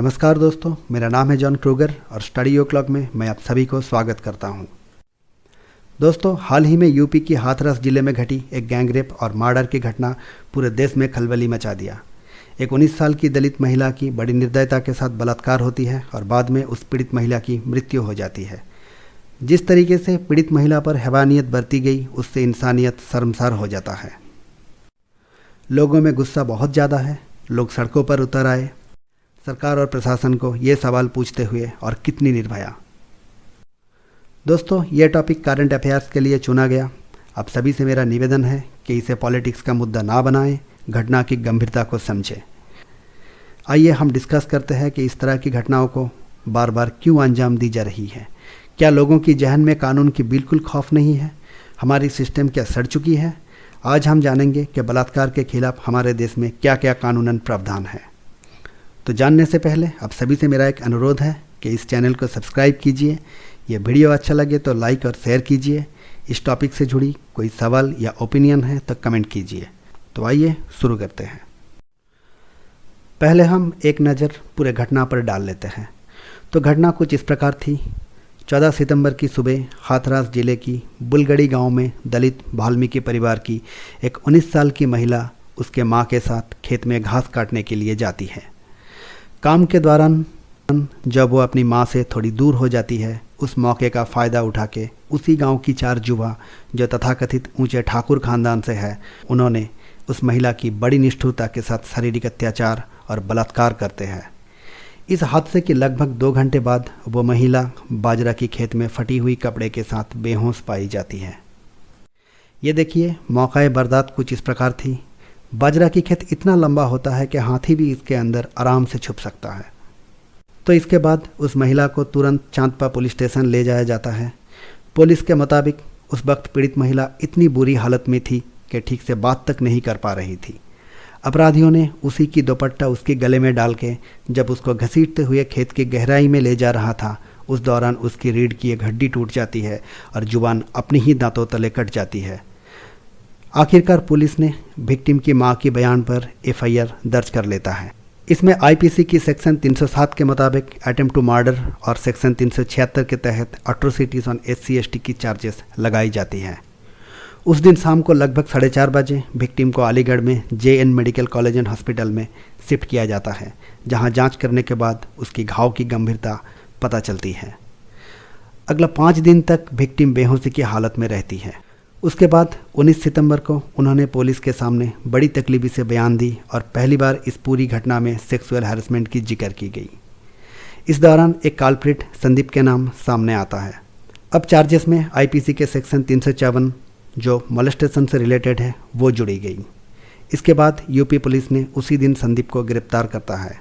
नमस्कार दोस्तों, मेरा नाम है जॉन क्रूगर और स्टडी ओक्लॉक में मैं आप सभी को स्वागत करता हूं। दोस्तों, हाल ही में यूपी की हाथरस जिले में घटी एक गैंगरेप और मर्डर की घटना पूरे देश में खलबली मचा दिया। एक 19 साल की दलित महिला की बड़ी निर्दयता के साथ बलात्कार होती है और बाद में उस पीड़ित महिला की मृत्यु हो जाती है। जिस तरीके से पीड़ित महिला पर हैवानियत बरती गई, उससे इंसानियत शर्मसार हो जाता है। लोगों में गुस्सा बहुत ज़्यादा है। लोग सड़कों पर उतर आए सरकार और प्रशासन को ये सवाल पूछते हुए, और कितनी निर्भया। दोस्तों, ये टॉपिक करंट अफेयर्स के लिए चुना गया। आप सभी से मेरा निवेदन है कि इसे पॉलिटिक्स का मुद्दा ना बनाएं, घटना की गंभीरता को समझें। आइए हम डिस्कस करते हैं कि इस तरह की घटनाओं को बार बार क्यों अंजाम दी जा रही है। क्या लोगों की जहन में कानून की बिल्कुल खौफ नहीं है? हमारी सिस्टम क्या सड़ चुकी है? आज हम जानेंगे कि बलात्कार के खिलाफ हमारे देश में क्या क्या कानूनन प्रावधान है। तो जानने से पहले आप सभी से मेरा एक अनुरोध है कि इस चैनल को सब्सक्राइब कीजिए। ये वीडियो अच्छा लगे तो लाइक और शेयर कीजिए। इस टॉपिक से जुड़ी कोई सवाल या ओपिनियन है तो कमेंट कीजिए। तो आइए शुरू करते हैं। पहले हम एक नज़र पूरे घटना पर डाल लेते हैं। तो घटना कुछ इस प्रकार थी। 14 सितंबर की सुबह हाथरस जिले की बुलगड़ी गांव में दलित वाल्मीकि परिवार की एक 19 साल की महिला उसके मां के साथ खेत में घास काटने के लिए जाती है। काम के दौरान जब वो अपनी मां से थोड़ी दूर हो जाती है, उस मौके का फ़ायदा उठा के उसी गांव की 4 युवा जो तथाकथित ऊंचे ठाकुर खानदान से है, उन्होंने उस महिला की बड़ी निष्ठुरता के साथ शारीरिक अत्याचार और बलात्कार करते हैं। इस हादसे के लगभग 2 घंटे बाद वो महिला बाजरा की खेत में फटी हुई कपड़े के साथ बेहोश पाई जाती है। ये देखिए, मौका बर्दात कुछ इस प्रकार थी। बाजरा की खेत इतना लंबा होता है कि हाथी भी इसके अंदर आराम से छुप सकता है। तो इसके बाद उस महिला को तुरंत चांदपा पुलिस स्टेशन ले जाया जाता है। पुलिस के मुताबिक उस वक्त पीड़ित महिला इतनी बुरी हालत में थी कि ठीक से बात तक नहीं कर पा रही थी। अपराधियों ने उसी की दुपट्टा उसके गले में डाल के जब उसको घसीटते हुए खेत की गहराई में ले जा रहा था, उस दौरान उसकी रीढ़ की एक हड्डी टूट जाती है और जुबान अपनी ही दांतों तले कट जाती है। आखिरकार पुलिस ने विक्टिम की मां के बयान पर एफआईआर दर्ज कर लेता है। इसमें आईपीसी की सेक्शन 307 के मुताबिक अटेम्प्ट टू मर्डर और सेक्शन 376 के तहत एट्रोसिटीज ऑन SC/ST की चार्जेस लगाई जाती हैं। उस दिन शाम को लगभग 4:30 बजे विक्टिम को अलीगढ़ में JN medical college and hospital में शिफ्ट किया जाता है, जहां जांच करने के बाद उसकी घाव की गंभीरता पता चलती है। अगला 5 दिन तक विक्टिम बेहोशी की हालत में रहती है। उसके बाद 19 सितंबर को उन्होंने पुलिस के सामने बड़ी तकलीफी से बयान दी और पहली बार इस पूरी घटना में सेक्सुअल हैरेसमेंट की जिक्र की गई। इस दौरान एक कल्प्रिट संदीप के नाम सामने आता है। अब चार्जेस में आईपीसी के सेक्शन 354 जो मोलेस्टेशन से रिलेटेड है वो जुड़ी गई। इसके बाद यूपी पुलिस ने उसी दिन संदीप को गिरफ्तार करता है।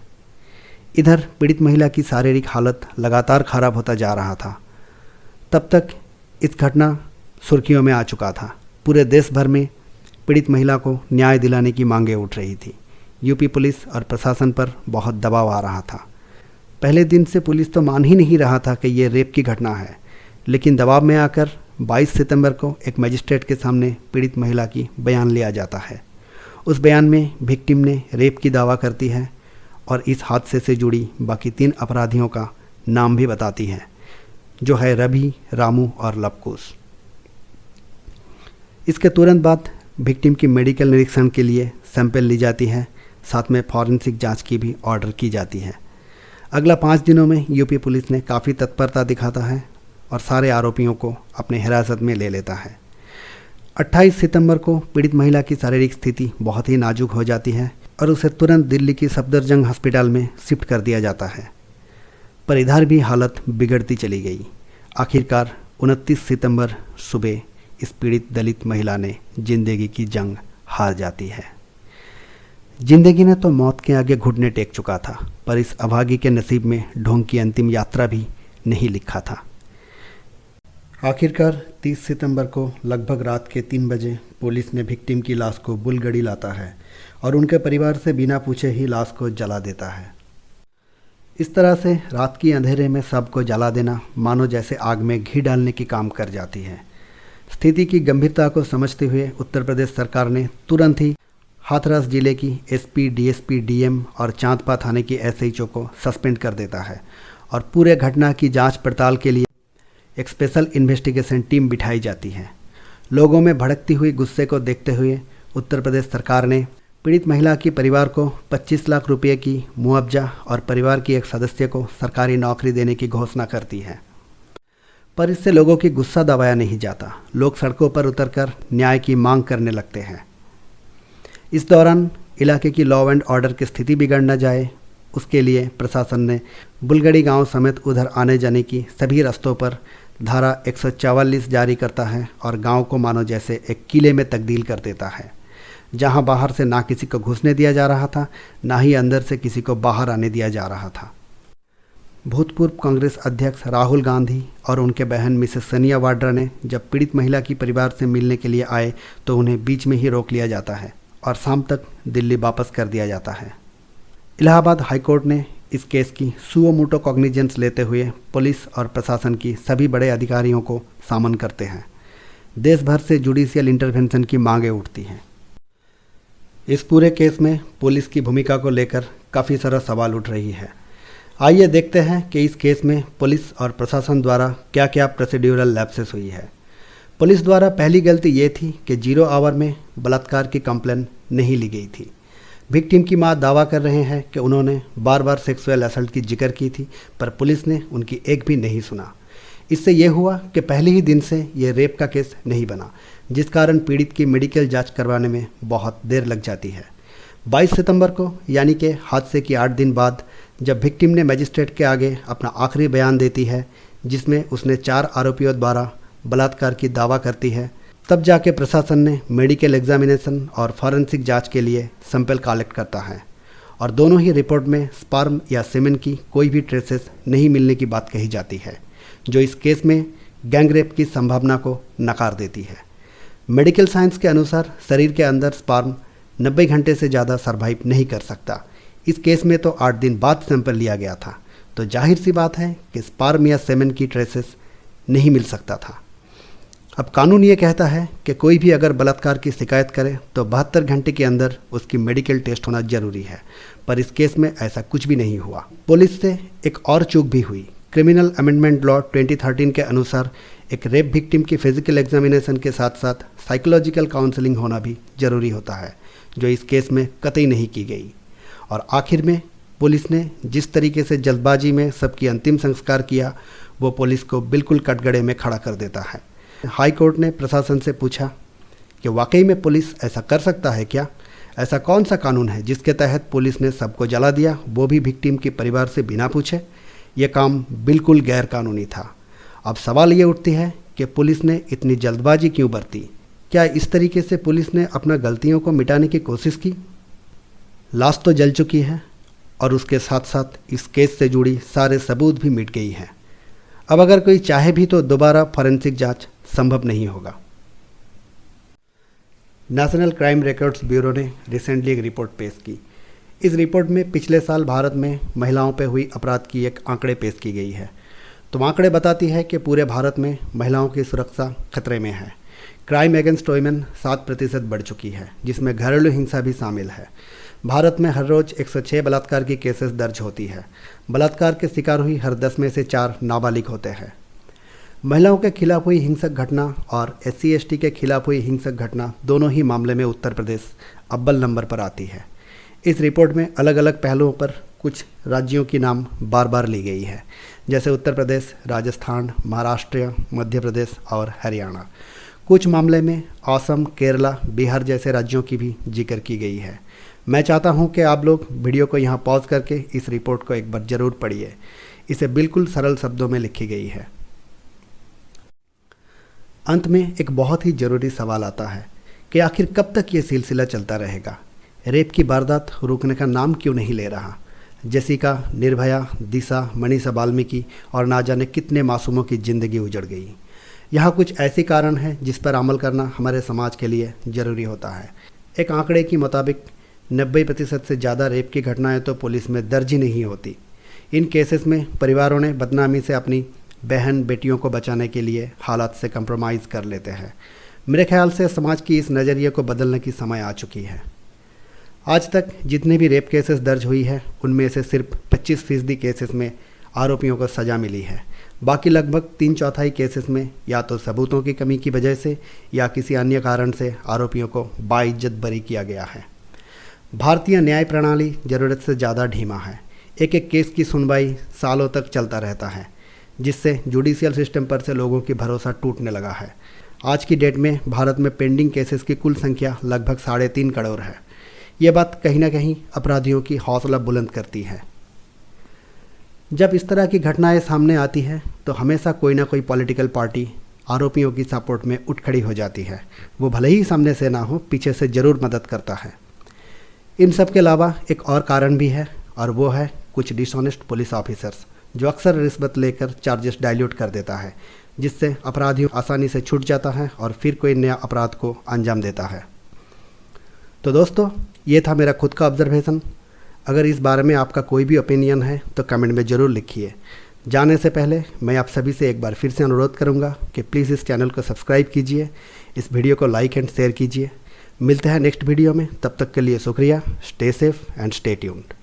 इधर पीड़ित महिला की शारीरिक हालत लगातार खराब होता जा रहा था। तब तक इस घटना सुर्खियों में आ चुका था। पूरे देश भर में पीड़ित महिला को न्याय दिलाने की मांगें उठ रही थी। यूपी पुलिस और प्रशासन पर बहुत दबाव आ रहा था। पहले दिन से पुलिस तो मान ही नहीं रहा था कि ये रेप की घटना है, लेकिन दबाव में आकर 22 सितंबर को एक मजिस्ट्रेट के सामने पीड़ित महिला की बयान लिया जाता है। उस बयान में विक्टिम ने रेप की दावा करती है और इस हादसे से जुड़ी बाकी 3 अपराधियों का नाम भी बताती है, जो है रवि, रामू और लवकुश। इसके तुरंत बाद विक्टिम की मेडिकल निरीक्षण के लिए सैंपल ली जाती है, साथ में फॉरेंसिक जांच की भी ऑर्डर की जाती है। अगला 5 दिनों में यूपी पुलिस ने काफ़ी तत्परता दिखाता है और सारे आरोपियों को अपने हिरासत में ले लेता है। 28 सितंबर को पीड़ित महिला की शारीरिक स्थिति बहुत ही नाजुक हो जाती है और उसे तुरंत दिल्ली की सफदरजंग अस्पताल में शिफ्ट कर दिया जाता है। पर इधर भी हालत बिगड़ती चली गई। आखिरकार 29 सितंबर सुबह इस पीड़ित दलित महिला ने जिंदगी की जंग हार जाती है। जिंदगी ने तो मौत के आगे घुटने टेक चुका था, पर इस अभागी के नसीब में ढोंग की अंतिम यात्रा भी नहीं लिखा था। आखिरकार 30 सितंबर को लगभग रात के 3 बजे पुलिस ने विक्टिम की लाश को बुलगड़ी लाता है और उनके परिवार से बिना पूछे ही लाश को जला देता है। इस तरह से रात की अंधेरे में सबको जला देना मानो जैसे आग में घी डालने की काम कर जाती है। स्थिति की गंभीरता को समझते हुए उत्तर प्रदेश सरकार ने तुरंत ही हाथरस जिले की एसपी, डीएसपी, डीएम और चांदपा थाने की एसएचओ को सस्पेंड कर देता है और पूरे घटना की जांच पड़ताल के लिए एक स्पेशल इन्वेस्टिगेशन टीम बिठाई जाती है। लोगों में भड़कती हुई गुस्से को देखते हुए उत्तर प्रदेश सरकार ने पीड़ित महिला के परिवार को 25 लाख रुपये की मुआवजा और परिवार की एक सदस्य को सरकारी नौकरी देने की घोषणा करती है। पर इससे लोगों की गुस्सा दबाया नहीं जाता। लोग सड़कों पर उतरकर न्याय की मांग करने लगते हैं। इस दौरान इलाके की लॉ एंड ऑर्डर की स्थिति बिगड़ न जाए, उसके लिए प्रशासन ने बुलगड़ी गांव समेत उधर आने जाने की सभी रास्तों पर धारा 144 जारी करता है और गांव को मानो जैसे एक किले में तब्दील कर देता है, जहां बाहर से ना किसी को घुसने दिया जा रहा था, ना ही अंदर से किसी को बाहर आने दिया जा रहा था। भूतपूर्व कांग्रेस अध्यक्ष राहुल गांधी और उनके बहन मिसेस सोनिया वाड्रा ने जब पीड़ित महिला की परिवार से मिलने के लिए आए तो उन्हें बीच में ही रोक लिया जाता है और शाम तक दिल्ली वापस कर दिया जाता है। इलाहाबाद हाईकोर्ट ने इस केस की सुओ मोटो कॉग्निजेंस लेते हुए पुलिस और प्रशासन की सभी बड़े अधिकारियों को सामन करते हैं। देश भर से जुडिशियल इंटरवेंशन की मांगें उठती हैं। इस पूरे केस में पुलिस की भूमिका को लेकर काफ़ी सारा सवाल उठ रही है। आइए देखते हैं कि इस केस में पुलिस और प्रशासन द्वारा क्या क्या प्रोसीड्यूरल लैप्सेस हुई है। पुलिस द्वारा पहली गलती ये थी कि 0 आवर में बलात्कार की कंप्लेन नहीं ली गई थी। विक्टिम की मां दावा कर रहे हैं कि उन्होंने बार बार सेक्सुअल असल्ट की जिक्र की थी, पर पुलिस ने उनकी एक भी नहीं सुना। इससे ये हुआ कि पहले ही दिन से ये रेप का केस नहीं बना, जिस कारण पीड़ित की मेडिकल जांच करवाने में बहुत देर लग जाती है। 22 सितंबर को यानी कि हादसे की 8 दिन बाद जब विक्टिम ने मजिस्ट्रेट के आगे अपना आखिरी बयान देती है, जिसमें उसने 4 आरोपियों द्वारा बलात्कार की दावा करती है, तब जाके प्रशासन ने मेडिकल एग्जामिनेशन और फॉरेंसिक जांच के लिए सैंपल कलेक्ट करता है और दोनों ही रिपोर्ट में स्पर्म या सेमेन की कोई भी ट्रेसेस नहीं मिलने की बात कही जाती है, जो इस केस में गैंगरेप की संभावना को नकार देती है। मेडिकल साइंस के अनुसार शरीर के अंदर स्पर्म 90 घंटे से ज़्यादा सर्वाइव नहीं कर सकता। इस केस में तो 8 दिन बाद सैंपल लिया गया था, तो जाहिर सी बात है कि स्पर्म या सेमेन की ट्रेसेस नहीं मिल सकता था। अब कानून ये कहता है कि कोई भी अगर बलात्कार की शिकायत करे तो 72 घंटे के अंदर उसकी मेडिकल टेस्ट होना जरूरी है, पर इस केस में ऐसा कुछ भी नहीं हुआ। पुलिस से एक और चूक भी हुई। क्रिमिनल अमेंडमेंट लॉ 2013 के अनुसार एक रेप विक्टिम की फिजिकल एग्जामिनेशन के साथ साथ साइकोलॉजिकल काउंसलिंग होना भी जरूरी होता है, जो इस केस में कतई नहीं की गई। और आखिर में पुलिस ने जिस तरीके से जल्दबाजी में सबकी अंतिम संस्कार किया, वो पुलिस को बिल्कुल कटघरे में खड़ा कर देता है। हाई कोर्ट ने प्रशासन से पूछा कि वाकई में पुलिस ऐसा कर सकता है क्या? ऐसा कौन सा कानून है जिसके तहत पुलिस ने सबको जला दिया, वो भी विक्टिम के परिवार से बिना पूछे? यह काम बिल्कुल गैर कानूनी था। अब सवाल ये उठती है कि पुलिस ने इतनी जल्दबाजी क्यों बरती? क्या इस तरीके से पुलिस ने अपना गलतियों को मिटाने की कोशिश की? लाश तो जल चुकी है और उसके साथ साथ इस केस से जुड़ी सारे सबूत भी मिट गई हैं। अब अगर कोई चाहे भी तो दोबारा फॉरेंसिक जांच संभव नहीं होगा। नेशनल क्राइम रिकॉर्ड्स ब्यूरो ने रिसेंटली एक रिपोर्ट पेश की। इस रिपोर्ट में पिछले साल भारत में महिलाओं पर हुई अपराध की एक आंकड़े पेश की गई है। तो आंकड़े बताती है कि पूरे भारत में महिलाओं की सुरक्षा खतरे में है। क्राइम अगेंस्ट वुमेन 7% बढ़ चुकी है, जिसमें घरेलू हिंसा भी शामिल है। भारत में हर रोज 106 बलात्कार की केसेस दर्ज होती है। बलात्कार के शिकार हुई हर 10 में से 4 नाबालिग होते हैं। महिलाओं के खिलाफ हुई हिंसक घटना और SC/ST के खिलाफ हुई हिंसक घटना दोनों ही मामले में उत्तर प्रदेश अव्वल नंबर पर आती है। इस रिपोर्ट में अलग अलग पहलुओं पर कुछ राज्यों की नाम बार बार ली गई है, जैसे उत्तर प्रदेश, राजस्थान, महाराष्ट्र, मध्य प्रदेश और हरियाणा। कुछ मामले में असम, केरला, बिहार जैसे राज्यों की भी जिक्र की गई है। मैं चाहता हूं कि आप लोग वीडियो को यहां पॉज करके इस रिपोर्ट को एक बार ज़रूर पढ़िए। इसे बिल्कुल सरल शब्दों में लिखी गई है। अंत में एक बहुत ही ज़रूरी सवाल आता है कि आखिर कब तक ये सिलसिला चलता रहेगा? रेप की वारदात रुकने का नाम क्यों नहीं ले रहा? जेसिका, निर्भया, दिशा, मनीषा वाल्मीकि और ना जाने कितने मासूमों की ज़िंदगी उजड़ गई। यहाँ कुछ ऐसे कारण हैं जिस पर अमल करना हमारे समाज के लिए ज़रूरी होता है। एक आंकड़े के मुताबिक 90% से ज़्यादा रेप की घटनाएं तो पुलिस में दर्ज ही नहीं होती। इन केसेस में परिवारों ने बदनामी से अपनी बहन बेटियों को बचाने के लिए हालात से कंप्रोमाइज़ कर लेते हैं। मेरे ख्याल से समाज की इस नज़रिए को बदलने की समय आ चुकी है। आज तक जितने भी रेप केसेस दर्ज हुई है उनमें से सिर्फ 25% केसेस में आरोपियों को सज़ा मिली है। बाकी लगभग 3/4 केसेस में या तो सबूतों की कमी की वजह से या किसी अन्य कारण से आरोपियों को बाइज्जत बरी किया गया है। भारतीय न्याय प्रणाली ज़रूरत से ज़्यादा ढीमा है। एक एक केस की सुनवाई सालों तक चलता रहता है, जिससे जुडिशियल सिस्टम पर से लोगों की भरोसा टूटने लगा है। आज की डेट में भारत में पेंडिंग केसेस की कुल संख्या लगभग 3.5 करोड़ है। ये बात कहीं ना कहीं अपराधियों की हौसला बुलंद करती है। जब इस तरह की घटनाएं सामने आती है तो हमेशा कोई ना कोई पॉलिटिकल पार्टी आरोपियों की सपोर्ट में उठ खड़ी हो जाती है। वो भले ही सामने से ना हो, पीछे से ज़रूर मदद करता है। इन सब के अलावा एक और कारण भी है, और वो है कुछ डिसऑनेस्ट पुलिस ऑफिसर्स जो अक्सर रिश्वत लेकर चार्जेस डाइल्यूट कर देता है, जिससे अपराधी आसानी से छूट जाता है और फिर कोई नया अपराध को अंजाम देता है। तो दोस्तों, ये था मेरा खुद का ऑब्जर्वेशन। अगर इस बारे में आपका कोई भी ओपिनियन है तो कमेंट में ज़रूर लिखिए। जाने से पहले मैं आप सभी से एक बार फिर से अनुरोध करूंगा कि प्लीज़ इस चैनल को सब्सक्राइब कीजिए, इस वीडियो को लाइक एंड शेयर कीजिए। मिलते हैं नेक्स्ट वीडियो में, तब तक के लिए शुक्रिया। Stay safe and stay tuned.